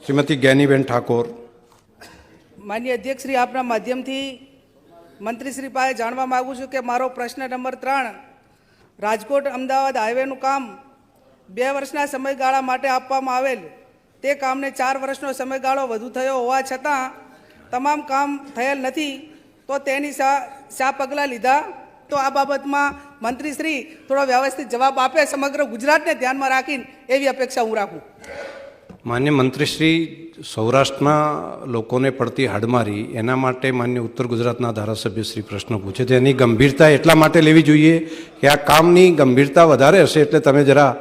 શ્રીમતી જ્ઞાનીબેન ઠાકોર। માન્ય અધ્યક્ષ શ્રી, આપના માધ્યમથી મંત્રી શ્રી પાસે જાણવા માગું છું કે મારો પ્રશ્ન નંબર 3, રાજકોટ અમદાવાદ હાઈવેનું કામ 2 વર્ષના સમયગાળા માટે આપવામાં આવેલ, તે કામને 4 વર્ષનો સમયગાળો વધુ થયો હોવા છતાં તમામ કામ થયેલ નથી, તો તેની શા પગલાં લીધા? તો આ બાબતમાં મંત્રી શ્રી થોડો વ્યવસ્થિત જવાબ આપે, સમગ્ર ગુજરાતને ધ્યાનમાં રાખીને, એવી અપેક્ષા હું રાખું। માન્ય મંત્રીશ્રી, સૌરાષ્ટ્રના લોકોને પડતી હાડમારી એના માટે માન્ય ઉત્તર ગુજરાતના ધારાસભ્ય શ્રી પ્રશ્ન પૂછે છે। એની ગંભીરતા એટલા માટે લેવી જોઈએ કે આ કામની ગંભીરતા વધારે હશે એટલે તમે જરા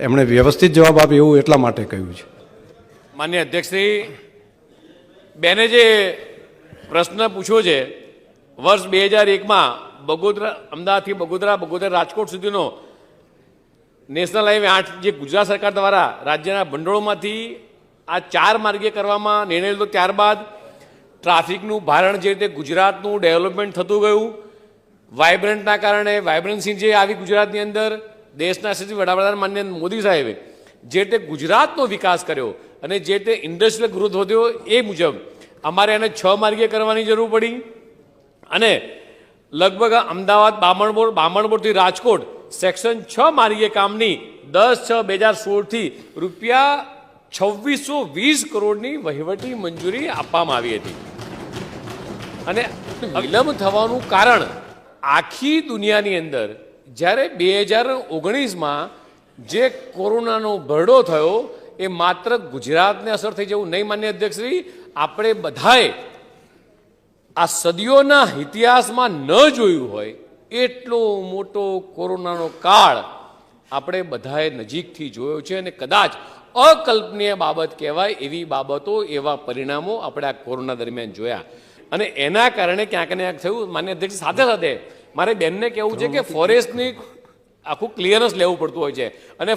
એમણે વ્યવસ્થિત જવાબ આપે એવું એટલા માટે કહ્યું છે। માન્ય અધ્યક્ષશ્રી, બેને જે પ્રશ્ન પૂછ્યો છે, વર્ષ 2001માં બગોદરા, અમદાવાદથી બગોદરા, બગોદરા રાજકોટ સુધીનો નેશનલ હાઈવે 8 જે ગુજરાત સરકાર દ્વારા રાજ્યના ભંડોળમાંથી આ 4 માર્ગીય કરવામાં નિર્ણય લીધો, ત્યારબાદ ટ્રાફિકનું ભારણ જે રીતે ગુજરાતનું ડેવલપમેન્ટ થતું ગયું, વાઇબ્રન્ટના કારણે વાઇબ્રન્સી જે આવી ગુજરાતની અંદર, દેશના યશસ્વી વડાપ્રધાન માન્ય મોદી સાહેબે જે રીતે ગુજરાતનો વિકાસ કર્યો અને જે રીતે ઇન્ડસ્ટ્રીયલ ગ્રોથ વધ્યો, એ મુજબ અમારે એને 6 માર્ગીય કરવાની જરૂર પડી અને લગભગ અમદાવાદ બામણબોરથી રાજકોટ સેક્શન 6 માર્ગીય કામની 10/6/2016થી ₹2620 કરોડની વહીવટી મંજૂરી આપવામાં આવી હતી। અને વિલંબ થવાનું કારણ આખી દુનિયાની અંદર જ્યારે 2019માં જે કોરોનાનો ભરડો થયો, એ માત્ર ગુજરાતને અસર થઈ જવું નહીં માન્ય અધ્યક્ષશ્રી, આપણે બધાએ આ સદીઓના ઇતિહાસમાં ન જોયું હોય એટલો મોટો કોરોનાનો કાળ આપણે બધાએ નજીકથી જોયો છે અને કદાચ અકલ્પનીય બાબત કહેવાય એવી બાબતો, એવા પરિણામો આપણે આ કોરોના દરમિયાન જોયા અને એના કારણે ક્યાંક ને ક્યાંક થયું। માન્ય અધ્યક્ષ, સાથે સાથે મારે બેનને કહેવું છે કે ફોરેસ્ટની આખું ક્લિયરન્સ લેવું પડતું હોય છે અને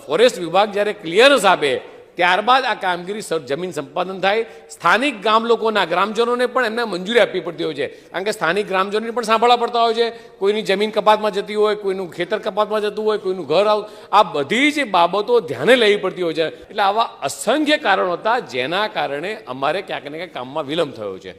ફોરેસ્ટ વિભાગ જ્યારે ક્લિયરન્સ આપે ત્યારબાદ આ કામગીરી જમીન સંપાદન થાય। સ્થાનિક ગામ લોકોના, ગ્રામજનોને પણ એમને મંજૂરી આપવી પડતી હોય છે, કારણ કે સ્થાનિક ગ્રામજનોને પણ સાંભળવા પડતા હોય છે, કોઈની જમીન કપાતમાં જતી હોય, કોઈનું ખેતર કપાતમાં જતું હોય, કોઈનું ઘર આ બધી જ બાબતો ધ્યાને લેવી પડતી હોય છે। એટલે આવા અસંખ્ય કારણો હતા જેના કારણે અમારે ક્યાંક ને ક્યાંક કામમાં વિલંબ થયો છે।